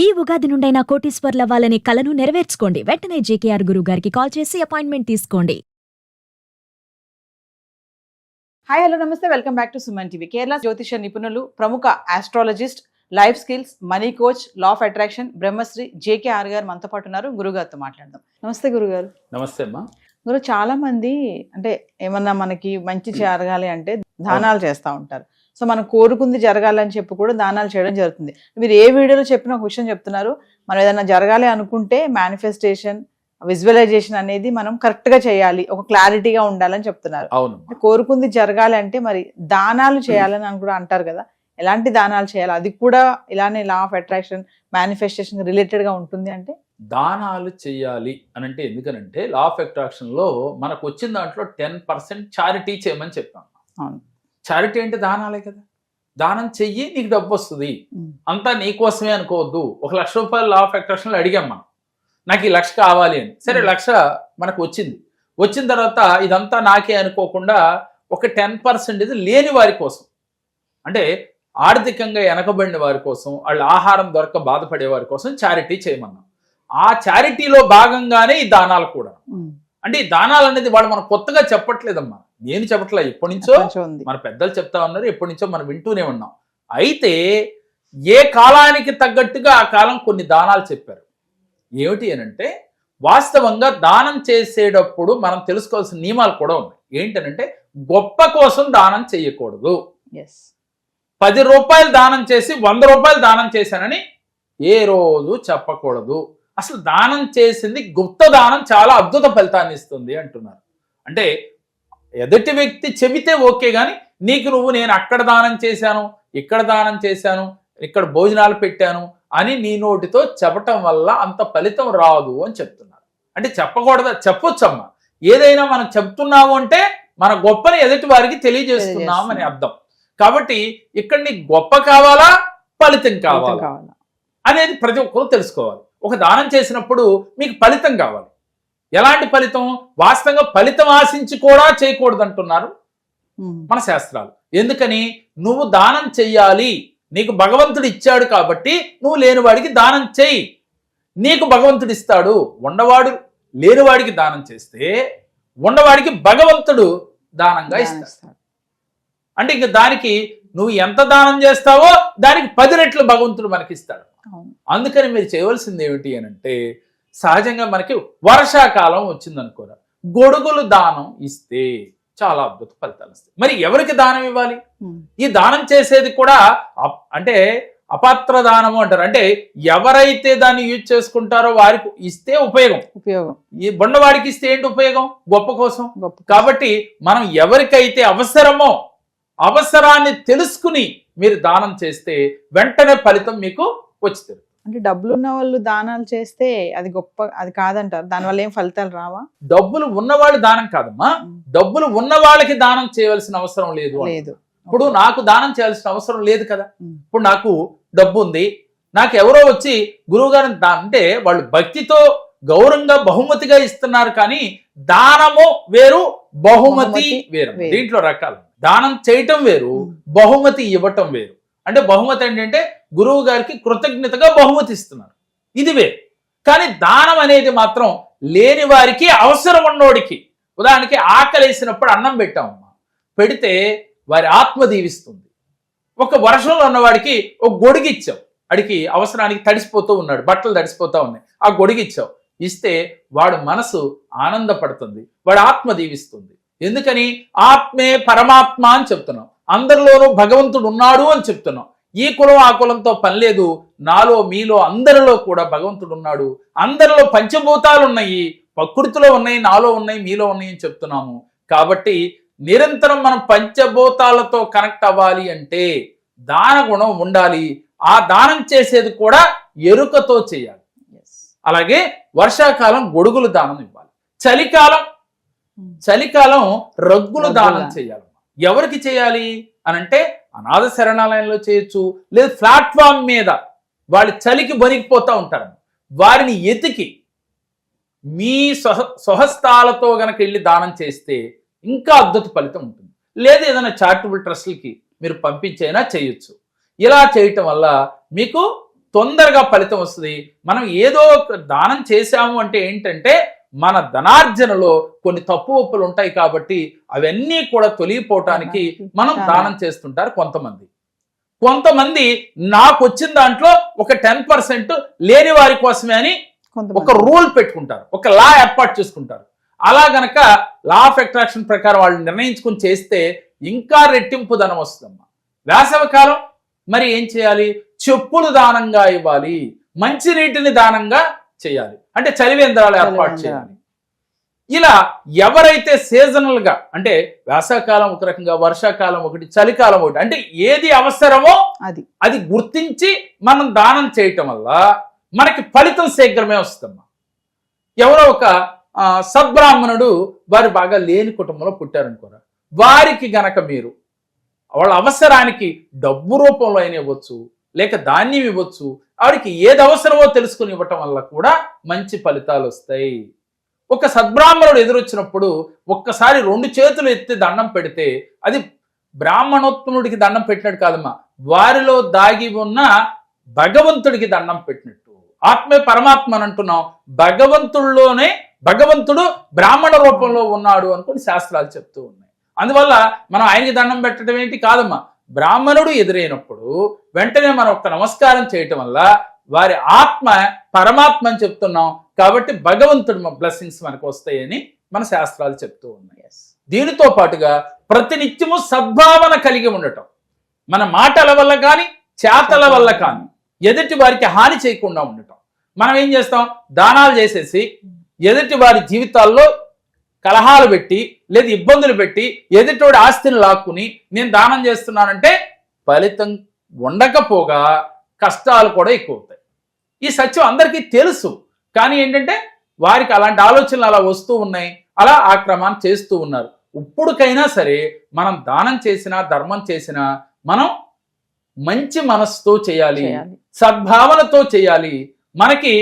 ఈ ఉగాది నుండైనా కోటీశ్వర్లవ్వాలనే కలను నెరవేర్చుకోండి. వెంటనే జేకేఆర్ గురువు గారికి కాల్ చేసి అపాయింట్మెంట్ తీసుకోండి. హాయ్ హలో నమస్తే, welcome back to Suman TV. Kerala జ్యోతిష నిపుణులు, ప్రముఖ astrologist, life skills, money coach, law of attraction బ్రహ్మశ్రీ జేకేఆర్ గారు మనతో పాటు ఉన్నారు. గురుగారితో మాట్లాడదాం. నమస్తే గురుగారు. నమస్తే అమ్మా. గురు, చాలా మంది అంటే ఏమన్నా మనకి మంచి జరగాలి అంటే దానాలు చేస్తూ ఉంటారు. సో మనం కోరుకుంది జరగాలని చెప్పి కూడా దానాలు చేయడం జరుగుతుంది. మీరు ఏ వీడియోలో చెప్పిన ఒక విషయం చెప్తున్నారు, మనం ఏదైనా జరగాలి అనుకుంటే మేనిఫెస్టేషన్, విజువలైజేషన్ అనేది మనం కరెక్ట్ గా చేయాలి, ఒక క్లారిటీగా ఉండాలని చెప్తున్నారు. అవును, కోరుకుంది జరగాలి అంటే మరి దానాలు చేయాలని అని కూడా అంటారు కదా, ఎలాంటి దానాలు చేయాలి? అది కూడా ఇలానే లా ఆఫ్ అట్రాక్షన్, మేనిఫెస్టేషన్ రిలేటెడ్ గా ఉంటుంది అంటే దానాలు చెయ్యాలి అని అంటే ఎందుకనంటే లా ఆఫ్ అట్రాక్షన్ లో మనకు వచ్చిన దాంట్లో 10% చారిటీ చేయమని చెప్పాం. అవును, చారిటీ అంటే దానాలే కదా. దానం చెయ్యి, నీకు డబ్బు వస్తుంది. అంతా నీకోసమే అనుకోవద్దు. 1 లక్ష రూపాయలు లా ఆఫ్ అట్రాక్షన్ లో అడిగాం మనం, నాకు ఈ 1 లక్ష కావాలి అని. సరే, 1 లక్ష మనకు వచ్చింది. వచ్చిన తర్వాత ఇదంతా నాకే అనుకోకుండా ఒక 10% ఇది లేని వారి కోసం, అంటే ఆర్థికంగా వెనకబడిన వారి కోసం, వాళ్ళ ఆహారం దొరక బాధపడే వారి కోసం చారిటీ చేయమన్నాం. ఆ చారిటీలో భాగంగానే ఈ దానాలు కూడా. అంటే ఈ దానాలు అనేది వాళ్ళు మనం కొత్తగా చెప్పట్లేదమ్మా, నేను చెప్పట్లే, ఎప్పటి నుంచో మన పెద్దలు చెప్తా ఉన్నారు, ఎప్పటి నుంచో మనం వింటూనే ఉన్నాం. అయితే ఏ కాలానికి తగ్గట్టుగా ఆ కాలం కొన్ని దానాలు చెప్పారు. ఏమిటి అనంటే, వాస్తవంగా దానం చేసేటప్పుడు మనం తెలుసుకోవాల్సిన నియమాలు కూడా ఉన్నాయి. ఏంటనంటే, గొప్ప కోసం దానం చేయకూడదు. 10 రూపాయలు దానం చేసి 100 రూపాయలు దానం చేశానని ఏ రోజు చెప్పకూడదు. అసలు దానం చేసింది గుప్త దానం చాలా అద్భుత ఫలితాన్ని ఇస్తుంది అంటున్నారు. అంటే ఎదుటి వ్యక్తి చెబితే ఓకే, కానీ నీకు నువ్వు నేను అక్కడ దానం చేశాను, ఇక్కడ దానం చేశాను, ఇక్కడ భోజనాలు పెట్టాను అని నీ నోటితో చెప్పటం వల్ల అంత ఫలితం రాదు అని చెప్తున్నారు. అంటే చెప్పకూడదా? చెప్పొచ్చమ్మా. ఏదైనా మనం చెప్తున్నాము అంటే మన గొప్పని ఎదుటి వారికి తెలియజేస్తున్నాం అని అర్థం. కాబట్టి ఇక్కడ నీకు గొప్ప కావాలా, ఫలితం కావాలా అనేది ప్రతి ఒక్కరూ తెలుసుకోవాలి. ఒక దానం చేసినప్పుడు మీకు ఫలితం కావాలి. ఎలాంటి ఫలితం? వాస్తవంగా ఫలితం ఆశించి కూడా చేయకూడదు అంటున్నారు మన శాస్త్రాలు. ఎందుకని? నువ్వు దానం చెయ్యాలి, నీకు భగవంతుడు ఇచ్చాడు కాబట్టి నువ్వు లేనివాడికి దానం చెయ్యి, నీకు భగవంతుడు ఇస్తాడు. ఉన్నవాడు లేనివాడికి దానం చేస్తే ఉన్నవాడికి భగవంతుడు దానంగా ఇస్తాడు. అంటే ఇంక దానికి నువ్వు ఎంత దానం చేస్తావో దానికి 10 రెట్లు భగవంతుడు మనకిస్తాడు. అందుకని మీరు చేయవలసింది ఏమిటి అని అంటే, సహజంగా మనకి వర్షాకాలం వచ్చిందనుకోరా, గొడుగులు దానం ఇస్తే చాలా అద్భుత ఫలితాలు వస్తాయి. మరి ఎవరికి దానం ఇవ్వాలి? ఈ దానం చేసేది కూడా అంటే అపాత్ర దానము అంటారు. అంటే ఎవరైతే దాన్ని యూజ్ చేసుకుంటారో వారికి ఇస్తే ఉపయోగం. ఈ బొండవాడికి ఇస్తే ఏంటి ఉపయోగం? గొప్ప కోసం. కాబట్టి మనం ఎవరికైతే అవసరమో అవసరాన్ని తెలుసుకుని మీరు దానం చేస్తే వెంటనే ఫలితం మీకు వచ్చి. అంటే డబ్బులు ఉన్న వాళ్ళు దానాలు చేస్తే అది గొప్ప, అది కాదంటారు. దానివల్ల ఏం ఫలితాలు రావా? డబ్బులు ఉన్నవాళ్ళు దానం కాదమ్మా, డబ్బులు ఉన్న వాళ్ళకి దానం చేయవలసిన అవసరం లేదు. ఇప్పుడు నాకు దానం చేయాల్సిన అవసరం లేదు కదా. ఇప్పుడు నాకు డబ్బు ఉంది, నాకు ఎవరో వచ్చి గురువుగారు అంటే వాళ్ళు భక్తితో గౌరవంగా బహుమతిగా ఇస్తున్నారు. కానీ దానము వేరు, బహుమతి వేరు. దీంట్లో రకాలు. దానం చేయటం వేరు, బహుమతి ఇవ్వటం వేరు. అంటే బహుమతి ఏంటంటే గురువు గారికి కృతజ్ఞతగా బహుమతి ఇస్తున్నారు, ఇది వేరు. కానీ దానం అనేది మాత్రం లేని వారికి, అవసరం ఉన్నోడికి. ఉదాహరణకి ఆకలేసినప్పుడు అన్నం పెట్టామమ్మా, పెడితే వారి ఆత్మ దీవిస్తుంది. ఒక వర్షంలో ఉన్నవాడికి ఒక గొడుగు ఇచ్చావు, అడిగి అవసరానికి తడిసిపోతూ ఉన్నాడు, బట్టలు తడిసిపోతూ ఉన్నాయి, ఆ గొడుగు ఇచ్చావు, ఇస్తే వాడు మనసు ఆనందపడుతుంది, వాడి ఆత్మ దీవిస్తుంది. ఎందుకని? ఆత్మే పరమాత్మ అని చెప్తున్నాం, అందరిలోనూ భగవంతుడు ఉన్నాడు అని చెప్తున్నాం. ఈ కులం ఆ కులంతో పని లేదు, నాలో మీలో అందరిలో కూడా భగవంతుడు ఉన్నాడు. అందరిలో పంచభూతాలు ఉన్నాయి, ప్రకృతిలో ఉన్నాయి, నాలో ఉన్నాయి, మీలో ఉన్నాయి అని చెప్తున్నాము. కాబట్టి నిరంతరం మనం పంచభూతాలతో కనెక్ట్ అవ్వాలి అంటే దాన గుణం ఉండాలి. ఆ దానం చేసేది కూడా ఎరుకతో చేయాలి. అలాగే వర్షాకాలం గొడుగులు దానం ఇవ్వాలి, చలికాలం రగ్గులు దానం చేయాలి. ఎవరికి చేయాలి అనంటే అనాథ శరణాలయంలో చేయొచ్చు, లేదు ప్లాట్ఫామ్ మీద వాళ్ళు చలికి బొనికిపోతూ ఉంటారు, వారిని ఎతికి మీ స్వహస్తాలతో గనక వెళ్ళి దానం చేస్తే ఇంకా అద్భుత ఫలితం ఉంటుంది. లేదు ఏదైనా చారిటబుల్ ట్రస్ట్లకి మీరు పంపించైనా చేయొచ్చు. ఇలా చేయటం వల్ల మీకు తొందరగా ఫలితం వస్తుంది. మనం ఏదో ఒక దానం చేశాము అంటే ఏంటంటే మన ధనార్జనలో కొన్ని తప్పు ఒప్పులు ఉంటాయి కాబట్టి అవన్నీ కూడా తొలగిపోవటానికి మనం దానం చేస్తుంటారు కొంతమంది నాకు వచ్చిన దాంట్లో ఒక 10% లేని వారి కోసమే అని ఒక రూల్ పెట్టుకుంటారు, ఒక లా ఏర్పాటు చేసుకుంటారు. అలా గనక లా ఆఫ్ అట్రాక్షన్ ప్రకారం వాళ్ళు నిర్ణయించుకుని చేస్తే ఇంకా రెట్టింపు ధనం వస్తుందమ్మా. వేసవి కాలం మరి ఏం చేయాలి? చెప్పులు దానంగా ఇవ్వాలి, మంచినీటిని దానంగా చేయాలి, అంటే చలివేంద్రాలు ఏర్పాటు చేయాలి. ఇలా ఎవరైతే సీజనల్ గా అంటే వేసవికాలం ఒక రకంగా, వర్షాకాలం ఒకటి, చలికాలం ఒకటి, అంటే ఏది అవసరమో అది గుర్తించి మనం దానం చేయటం వల్ల మనకి ఫలితం శీఘ్రమే వస్తుందమ్మా. ఎవరో ఒక సద్బ్రాహ్మణుడు వారు బాగా లేని కుటుంబంలో పుట్టారనుకోరా, వారికి గనక మీరు వాళ్ళ అవసరానికి డబ్బు రూపంలో అయినా ఇవ్వచ్చు, లేక ధాన్యం ఇవ్వచ్చు, వాడికి ఏది అవసరమో తెలుసుకుని ఇవ్వటం వల్ల కూడా మంచి ఫలితాలు వస్తాయి. ఒక సద్బ్రాహ్మణుడు ఎదురొచ్చినప్పుడు ఒక్కసారి 2 చేతులు ఎత్తి దండం పెడితే అది బ్రాహ్మణోత్తముడికి దండం పెట్టినట్టు కాదమ్మా, వారిలో దాగి ఉన్న భగవంతుడికి దండం పెట్టినట్టు. ఆత్మే పరమాత్మ అని అంటున్నాం, భగవంతుడిలోనే భగవంతుడు బ్రాహ్మణ రూపంలో ఉన్నాడు అనుకుని శాస్త్రాలు చెప్తూ ఉన్నాయి. అందువల్ల మనం ఆయనకి దండం పెట్టడం ఏంటి కాదమ్మా, బ్రాహ్మణుడు ఎదురైనప్పుడు వెంటనే మనం ఒక నమస్కారం చేయటం వల్ల వారి ఆత్మ పరమాత్మ అని చెప్తున్నాం కాబట్టి భగవంతుడి బ్లెస్సింగ్స్ మనకు వస్తాయని మన శాస్త్రాలు చెప్తూ ఉన్నాయి. దీనితో పాటుగా ప్రతినిత్యము సద్భావన కలిగి ఉండటం, మన మాటల వల్ల కానీ చేతల వల్ల కానీ ఎదుటి వారికి హాని చేయకుండా ఉండటం. మనం ఏం చేస్తాం? దానాలు చేసేసి ఎదుటి వారి జీవితాల్లో కలహాలు పెట్టి లేదా ఇబ్బందులు పెట్టి ఎదుటోడి ఆస్తిని లాక్కుని నేను దానం చేస్తున్నానంటే ఫలితం ఉండకపోగా కష్టాలు కూడా ఎక్కువ అవుతాయి. ఈ సత్యం అందరికీ తెలుసు, కానీ ఏంటంటే వారికి అలాంటి ఆలోచనలు అలా వస్తూ ఉన్నాయి, అలా ఆ క్రమాన్ని చేస్తూ ఉన్నారు. ఇప్పుడుకైనా సరే మనం దానం చేసినా ధర్మం చేసినా మనం మంచి మనస్సుతో చేయాలి, సద్భావనతో చేయాలి. మనకి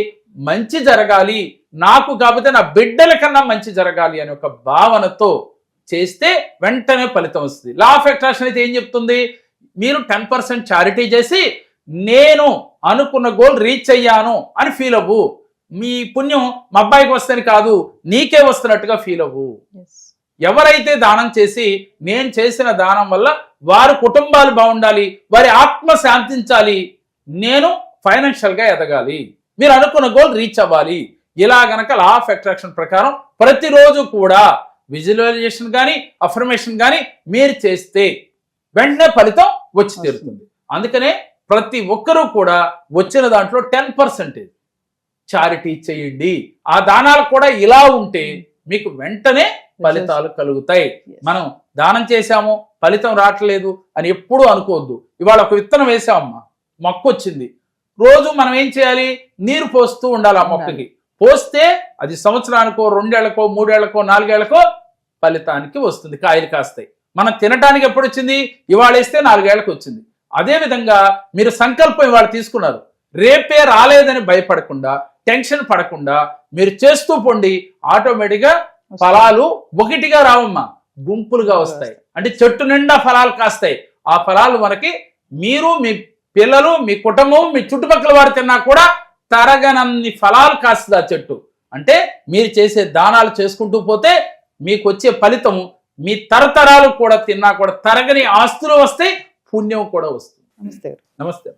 మంచి జరగాలి, నాకు కాకపోతే నా బిడ్డల కన్నా మంచి జరగాలి అనే ఒక భావనతో చేస్తే వెంటనే ఫలితం వస్తుంది. లా ఆఫ్ అట్రాక్షన్ అయితే ఏం చెప్తుంది? మీరు 10% చారిటీ చేసి నేను అనుకున్న గోల్ రీచ్ అయ్యాను అని ఫీల్ అవ్వు. మీ పుణ్యం మా అబ్బాయికి వస్తేని కాదు, నీకే వస్తున్నట్టుగా ఫీల్ అవ్వు. ఎవరైతే దానం చేసి నేను చేసిన దానం వల్ల వారి కుటుంబాలు బాగుండాలి, వారి ఆత్మ శాంతించాలి, నేను ఫైనాన్షియల్ గా ఎదగాలి, మీరు అనుకున్న గోల్ రీచ్ అవ్వాలి, ఇలా గనక లా ఆఫ్ అట్రాక్షన్ ప్రకారం ప్రతిరోజు కూడా విజువలైజేషన్ కానీ అఫర్మేషన్ కానీ మీరు చేస్తే వెంటనే ఫలితం వచ్చి తీరుతుంది. అందుకనే ప్రతి ఒక్కరూ కూడా వచ్చిన దాంట్లో 10% చారిటీ చేయండి. ఆ దానాలు కూడా ఇలా ఉంటే మీకు వెంటనే ఫలితాలు కలుగుతాయి. మనం దానం చేశాము ఫలితం రావట్లేదు అని ఎప్పుడూ అనుకోవద్దు. ఇవాళ ఒక విత్తనం వేసామమ్మా, మొక్క వచ్చింది, రోజు మనం ఏం చేయాలి? నీరు పోస్తూ ఉండాలి. ఆ మొక్కకి పోస్తే అది సంవత్సరానికో 2 ఏళ్లకో 3 ఏళ్లకో 4 ఏళ్లకో ఫలితానికి వస్తుంది, కాయలు కాస్తాయి. మనం తినటానికి ఎప్పుడు వచ్చింది? ఇవాళ వేస్తే 4 ఏళ్లకు వచ్చింది. అదే విధంగా మీరు సంకల్పం ఇవాళ తీసుకున్నారు, రేపే రాలేదని భయపడకుండా టెన్షన్ పడకుండా మీరు చేస్తూ పొండి, ఆటోమేటిక్గా ఫలాలు ఒకటిగా రావమ్మా, గుంపులుగా వస్తాయి. అంటే చెట్టు నిండా ఫలాలు కాస్తాయి. ఆ ఫలాలు మనకి మీరు, మీ పిల్లలు, మీ కుటుంబం, మీ చుట్టుపక్కల వారు తిన్నా కూడా తరగనన్ని ఫలాలు కాస్తుంది ఆ చెట్టు. అంటే మీరు చేసే దానాలు చేసుకుంటూ పోతే మీకు వచ్చే ఫలితం మీ తరతరాలు కూడా తిన్నా కూడా తరగని ఆస్తులు వస్తాయి, పుణ్యం కూడా వస్తుంది. నమస్తే. నమస్తే.